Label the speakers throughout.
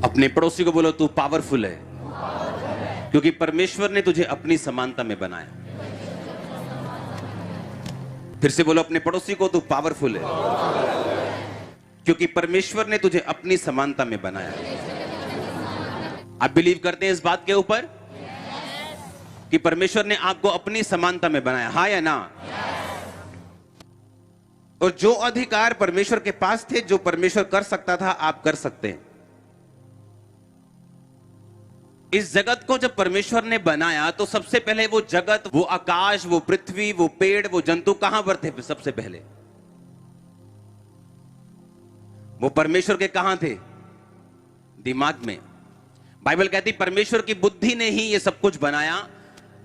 Speaker 1: अपने पड़ोसी को बोलो तू पावरफुल है, क्योंकि परमेश्वर ने तुझे अपनी समानता में बनाया। फिर से बोलो अपने पड़ोसी को तू पावरफुल है, क्योंकि परमेश्वर ने तुझे अपनी समानता में बनाया। आप बिलीव करते हैं इस बात के ऊपर कि परमेश्वर ने आपको अपनी समानता में बनाया, हाँ या ना? और जो अधिकार परमेश्वर के पास थे, जो परमेश्वर कर सकता था, आप कर सकते हैं। इस जगत को जब परमेश्वर ने बनाया तो सबसे पहले वो जगत, वो आकाश, वो पृथ्वी, वो पेड़, वो जंतु कहां पर थे? सबसे पहले वो परमेश्वर के कहां थे? दिमाग में। बाइबल कहती परमेश्वर की बुद्धि ने ही ये सब कुछ बनाया।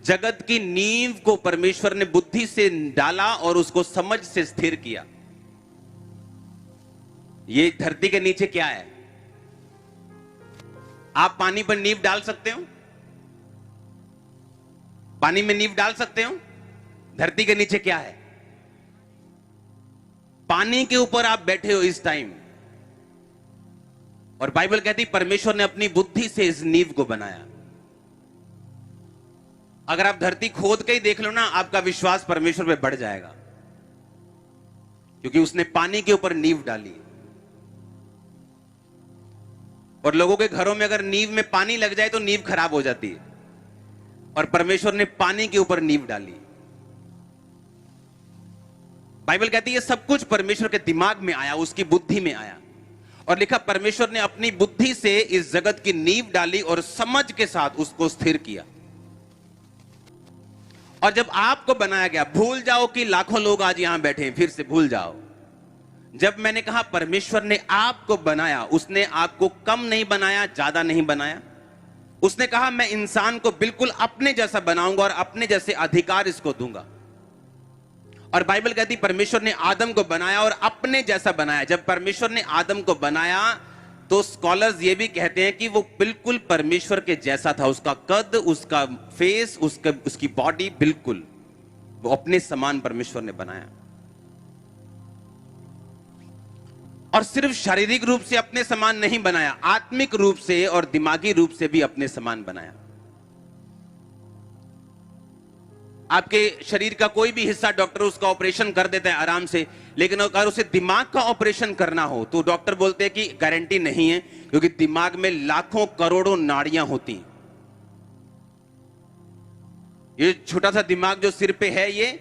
Speaker 1: जगत की नींव को परमेश्वर ने बुद्धि से डाला और उसको समझ से स्थिर किया। ये धरती के नीचे क्या है? आप पानी पर नींव डाल सकते हो? पानी में नींव डाल सकते हो? धरती के नीचे क्या है? पानी के ऊपर आप बैठे हो इस टाइम, और बाइबल कहती परमेश्वर ने अपनी बुद्धि से इस नींव को बनाया। अगर आप धरती खोद के ही देख लो ना, आपका विश्वास परमेश्वर पे बढ़ जाएगा, क्योंकि उसने पानी के ऊपर नींव डाली। और लोगों के घरों में अगर नींव में पानी लग जाए तो नींव खराब हो जाती है, और परमेश्वर ने पानी के ऊपर नींव डाली। बाइबल कहती है सब कुछ परमेश्वर के दिमाग में आया, उसकी बुद्धि में आया, और लिखा परमेश्वर ने अपनी बुद्धि से इस जगत की नींव डाली और समझ के साथ उसको स्थिर किया। और जब आपको बनाया गया, भूल जाओ कि लाखों लोग आज यहां बैठे हैं, फिर से भूल जाओ। जब मैंने कहा परमेश्वर ने आपको बनाया, उसने आपको कम नहीं बनाया, ज्यादा नहीं बनाया। उसने कहा मैं इंसान को बिल्कुल अपने जैसा बनाऊंगा और अपने जैसे अधिकार इसको दूंगा। और बाइबल कहती परमेश्वर ने आदम को बनाया और अपने जैसा बनाया। जब परमेश्वर ने आदम को बनाया तो स्कॉलर्स ये भी कहते हैं कि वो बिल्कुल परमेश्वर के जैसा था। उसका कद, उसका फेस, उसकी बॉडी, बिल्कुल वो अपने समान परमेश्वर ने बनाया। और सिर्फ शारीरिक रूप से अपने समान नहीं बनाया, आत्मिक रूप से और दिमागी रूप से भी अपने समान बनाया। आपके शरीर का कोई भी हिस्सा डॉक्टर उसका ऑपरेशन कर देता है आराम से, लेकिन अगर उसे दिमाग का ऑपरेशन करना हो तो डॉक्टर बोलते हैं कि गारंटी नहीं है, क्योंकि दिमाग में लाखों करोड़ों नाड़ियां होती हैं। ये छोटा सा दिमाग जो सिर पे है, ये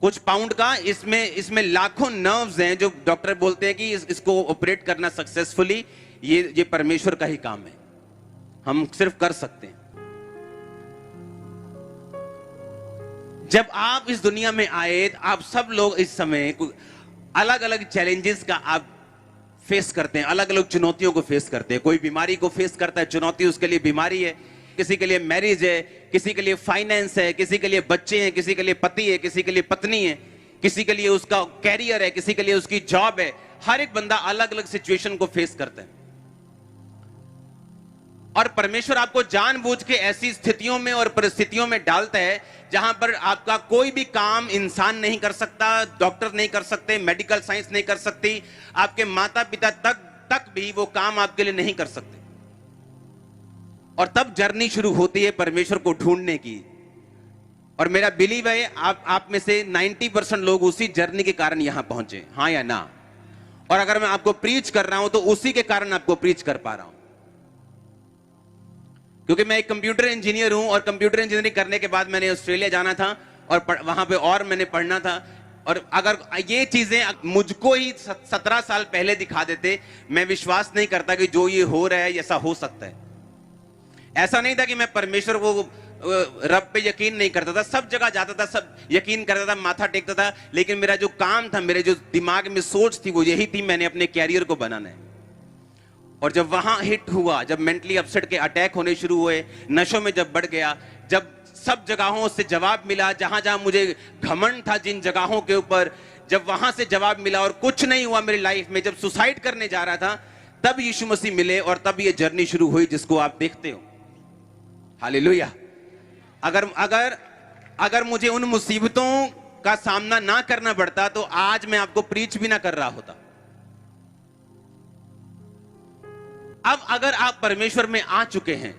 Speaker 1: कुछ पाउंड का, इसमें लाखों नर्व्स हैं, जो डॉक्टर बोलते हैं कि इसको ऑपरेट करना सक्सेसफुली ये परमेश्वर का ही काम है, हम सिर्फ कर सकते हैं। जब आप इस दुनिया में आए, आप सब लोग इस समय अलग अलग चैलेंजेस का आप फेस करते हैं, अलग अलग चुनौतियों को फेस करते हैं। कोई बीमारी को फेस करता है, चुनौती उसके लिए बीमारी है, किसी के लिए मैरिज है, किसी के लिए फाइनेंस है, किसी के लिए बच्चे हैं, किसी के लिए पति है, किसी के लिए पत्नी है, किसी के लिए उसका कैरियर है, किसी के लिए उसकी जॉब है। हर एक बंदा अलग अलग सिचुएशन को फेस करता है, और परमेश्वर आपको जानबूझ के ऐसी स्थितियों में और परिस्थितियों में डालता है जहां पर आपका कोई भी काम इंसान नहीं कर सकता, डॉक्टर नहीं कर सकते, मेडिकल साइंस नहीं कर सकती, आपके माता पिता तक भी वो काम आपके लिए नहीं कर सकते। और तब जर्नी शुरू होती है परमेश्वर को ढूंढने की। और मेरा बिलीव है आप में से 90% लोग उसी जर्नी के कारण यहां पहुंचे, हाँ या ना? और अगर मैं आपको प्रीच कर रहा हूं तो उसी के कारण आपको प्रीच कर पा रहा हूं, क्योंकि मैं एक कंप्यूटर इंजीनियर हूं, और कंप्यूटर इंजीनियरिंग करने के बाद मैंने ऑस्ट्रेलिया जाना था और वहां पे और मैंने पढ़ना था। और अगर ये चीजें मुझको ही 17 साल पहले दिखा देते, मैं विश्वास नहीं करता कि जो ये हो रहा है ऐसा हो सकता है। ऐसा नहीं था कि मैं परमेश्वर को, रब पे यकीन नहीं करता था, सब जगह जाता था, सब यकीन करता था, माथा टेकता था, लेकिन मेरा जो काम था, मेरे जो दिमाग में सोच थी, वो यही थी, मैंने अपने कैरियर को बनाना है। और जब वहां हिट हुआ, जब मेंटली अपसेट के अटैक होने शुरू हुए, नशों में जब बढ़ गया, जब सब जगहों से जवाब मिला, जहां जहां मुझे घमंड था जिन जगहों के ऊपर, जब वहां से जवाब मिला और कुछ नहीं हुआ मेरी लाइफ में, जब सुसाइड करने जा रहा था, तब यीशु मसीह मिले और तब ये जर्नी शुरू हुई जिसको आप देखते हो। हालेलुया। अगर मुझे उन मुसीबतों का सामना ना करना पड़ता तो आज मैं आपको प्रीच भी ना कर रहा होता। अब अगर आप परमेश्वर में आ चुके हैं,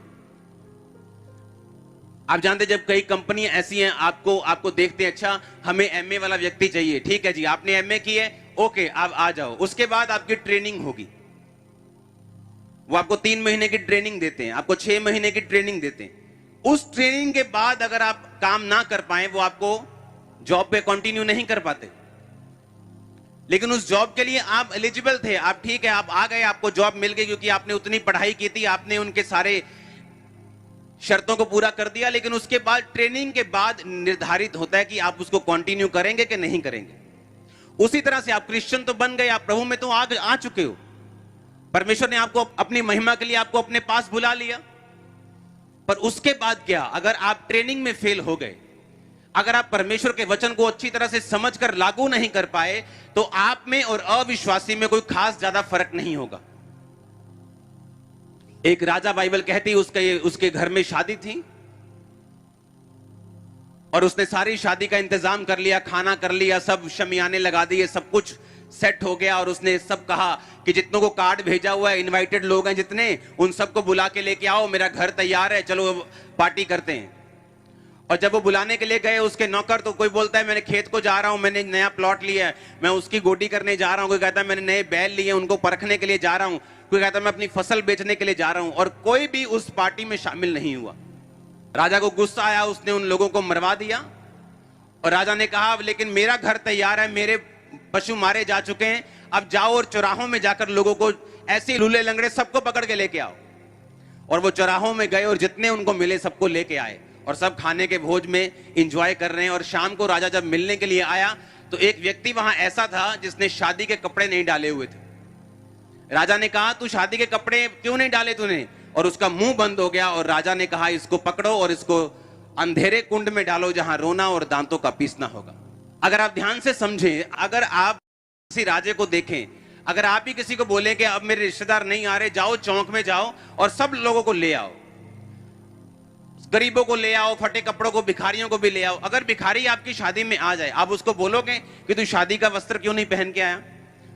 Speaker 1: आप जानते जब कई कंपनियां ऐसी हैं, आपको देखते हैं, अच्छा हमें एमए वाला व्यक्ति चाहिए, ठीक है जी, आपने एमए की है, ओके आप आ जाओ। उसके बाद आपकी ट्रेनिंग होगी, वो आपको 3 महीने की ट्रेनिंग देते हैं, आपको 6 महीने की ट्रेनिंग देते हैं। उस ट्रेनिंग के बाद अगर आप काम ना कर पाए, वो आपको जॉब पे कंटिन्यू नहीं कर पाते। लेकिन उस जॉब के लिए आप एलिजिबल थे, आप ठीक है, आप आ गए, आपको जॉब मिल गई क्योंकि आपने उतनी पढ़ाई की थी, आपने उनके सारे शर्तों को पूरा कर दिया। लेकिन उसके बाद ट्रेनिंग के बाद निर्धारित होता है कि आप उसको कंटिन्यू करेंगे कि नहीं करेंगे। उसी तरह से आप क्रिश्चियन तो बन गए, आप प्रभु में तो आ चुके हो, परमेश्वर ने आपको अपनी महिमा के लिए आपको अपने पास बुला लिया। पर उसके बाद क्या, अगर आप ट्रेनिंग में फेल हो गए, अगर आप परमेश्वर के वचन को अच्छी तरह से समझकर लागू नहीं कर पाए, तो आप में और अविश्वासी में कोई खास ज्यादा फर्क नहीं होगा। एक राजा, बाइबल कहती है, उसके घर में शादी थी और उसने सारी शादी का इंतजाम कर लिया, खाना कर लिया, सब शमियाने लगा दिए, सब कुछ सेट हो गया। और उसने सब कहा कि जितनों को कार्ड भेजा हुआ है, इनवाइटेड लोग हैं जितने, उन सबको बुला के लेके आओ, मेरा घर तैयार है, चलो पार्टी करते हैं। और जब वो बुलाने के लिए गए, उसके नौकर, तो कोई बोलता है मैंने खेत को जा रहा हूं, मैंने नया प्लॉट लिया है, मैं उसकी गोडी करने जा रहा हूं, कोई कहता है मैंने नए बैल लिए, उनको परखने के लिए जा रहा हूं, कोई कहता है मैं अपनी फसल बेचने के लिए जा रहा हूं। और कोई भी उस पार्टी में शामिल नहीं हुआ। राजा को गुस्सा आया, उसने उन लोगों को मरवा दिया। और राजा ने कहा लेकिन मेरा घर तैयार है, मेरे पशु मारे जा चुके हैं, अब जाओ और चौराहों में जाकर लोगों को, ऐसे लूले लंगड़े सबको पकड़ के लेके आओ। और वो चौराहों में गए और जितने उनको मिले सबको लेके आए, और सब खाने के भोज में एंजॉय कर रहे हैं। और शाम को राजा जब मिलने के लिए आया, तो एक व्यक्ति वहां ऐसा था जिसने शादी के कपड़े नहीं डाले हुए थे। राजा ने कहा तू शादी के कपड़े क्यों नहीं डाले तूने? और उसका मुंह बंद हो गया। और राजा ने कहा इसको पकड़ो और इसको अंधेरे कुंड में डालो जहां रोना और दांतों का पीसना होगा। अगर आप ध्यान से समझें, अगर आप किसी राजे को देखें, अगर आप ही किसी को बोले कि अब मेरे रिश्तेदार नहीं आ रहे, जाओ चौक में जाओ और सब लोगों को ले आओ, गरीबों को ले आओ, फटे कपड़ों को, भिखारियों को भी ले आओ। अगर भिखारी आपकी शादी में आ जाए, आप उसको बोलोगे कि तू शादी का वस्त्र क्यों नहीं पहन के आया,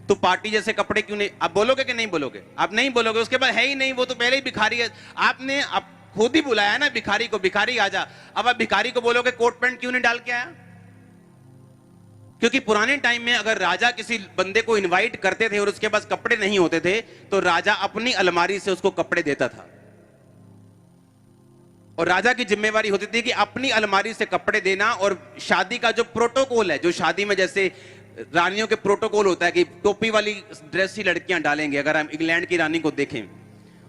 Speaker 1: तो पार्टी जैसे कपड़े क्यों नहीं, आप बोलोगे कि नहीं बोलोगे? आप नहीं बोलोगे। उसके बाद है ही नहीं, वो तो पहले ही भिखारी है, आपने खुद ही बुलाया ना भिखारी को, भिखारी आजा। अब आप भिखारी को बोलोगे कोट पैंट क्यों नहीं डाल के आया? क्योंकि पुराने टाइम में अगर राजा किसी बंदे को इनवाइट करते थे और उसके पास कपड़े नहीं होते थे, तो राजा अपनी अलमारी से उसको कपड़े देता था। और राजा की जिम्मेवारी होती थी कि अपनी अलमारी से कपड़े देना। और शादी का जो प्रोटोकॉल है, जो शादी में जैसे रानियों के प्रोटोकॉल होता है कि टोपी वाली ड्रेस ही लड़कियां डालेंगे। अगर हम इंग्लैंड की रानी को देखें,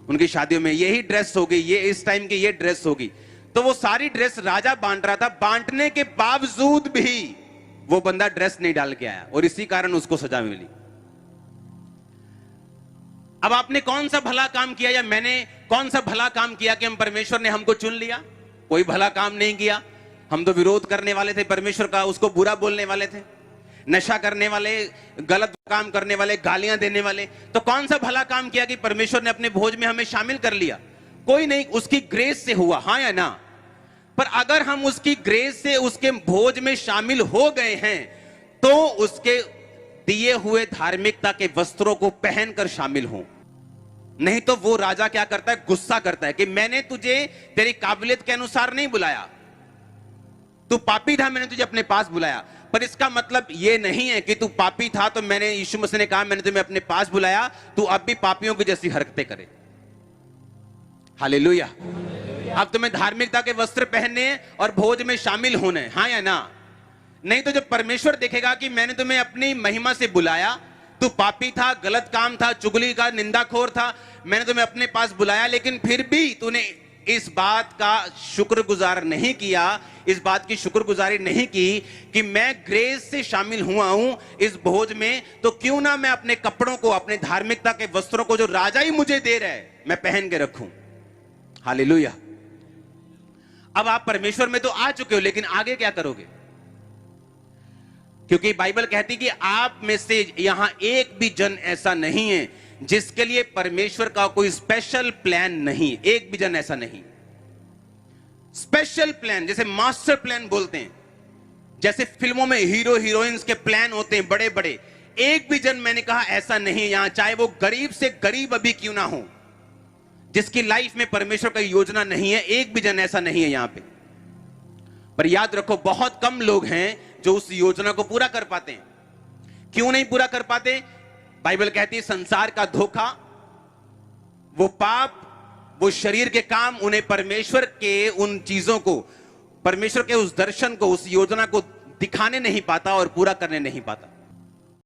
Speaker 1: उनकी शादियों में यही ड्रेस होगी, ये इस टाइम की ये ड्रेस होगी। तो वो सारी ड्रेस राजा बांट रहा था, बांटने के बावजूद भी वो बंदा ड्रेस नहीं डाल के आया और इसी कारण उसको सजा मिली। अब आपने कौन सा भला काम किया, या मैंने कौन सा भला काम किया कि हम परमेश्वर ने हमको चुन लिया? कोई भला काम नहीं किया। हम तो विरोध करने वाले थे परमेश्वर का, उसको बुरा बोलने वाले थे, नशा करने वाले, गलत काम करने वाले, गालियां देने वाले। तो कौन सा भला काम किया कि परमेश्वर ने अपने भोज में हमें शामिल कर लिया? कोई नहीं, उसकी ग्रेस से हुआ, हाँ या ना? पर अगर हम उसकी ग्रेस से उसके भोज में शामिल हो गए हैं, तो उसके दिए हुए धार्मिकता के वस्त्रों को पहनकर शामिल हों। नहीं तो वो राजा क्या करता है, गुस्सा करता है कि मैंने तुझे तेरी काबिलियत के अनुसार नहीं बुलाया, तू पापी था, मैंने तुझे अपने पास बुलाया। पर इसका मतलब यह नहीं है कि तू पापी था तो मैंने, यीशु मसीह ने कहा मैंने तुम्हें अपने पास बुलाया, तू अब भी पापियों की जैसी हरकतें करे। हालेलुया। अब तुम्हें धार्मिकता के वस्त्र पहनने और भोज में शामिल होने, हाँ या ना? नहीं तो जब परमेश्वर देखेगा कि मैंने तुम्हें अपनी महिमा से बुलाया, तू पापी था, गलत काम था, चुगली का निंदाखोर था, मैंने तुम्हें अपने पास बुलाया, लेकिन फिर भी तूने इस बात का शुक्रगुजार नहीं किया, इस बात की शुक्रगुजारी नहीं की कि मैं ग्रेस से शामिल हुआ हूं इस भोज में, तो क्यों ना मैं अपने कपड़ों को, अपने धार्मिकता के वस्त्रों को जो राजा ही मुझे दे रहा है, मैं पहन के रखूं। हालेलुया। अब आप परमेश्वर में तो आ चुके हो, लेकिन आगे क्या करोगे? क्योंकि बाइबल कहती कि आप में से यहां एक भी जन ऐसा नहीं है जिसके लिए परमेश्वर का कोई स्पेशल प्लान नहीं। एक भी जन ऐसा नहीं। स्पेशल प्लान, जैसे मास्टर प्लान बोलते हैं, जैसे फिल्मों में हीरो हीरोइंस के प्लान होते हैं बड़े बड़े, एक भी जन, मैंने कहा, ऐसा नहीं। यहां चाहे वो गरीब से गरीब अभी क्यों ना हो, जिसकी लाइफ में परमेश्वर का योजना नहीं है, एक भी जन ऐसा नहीं है यहां पे। पर याद रखो, बहुत कम लोग हैं जो उस योजना को पूरा कर पाते हैं। क्यों नहीं पूरा कर पाते? बाइबल कहती है संसार का धोखा, वो पाप, वो शरीर के काम उन्हें परमेश्वर के उन चीजों को, परमेश्वर के उस दर्शन को, उस योजना को दिखाने नहीं पाता और पूरा करने नहीं पाता।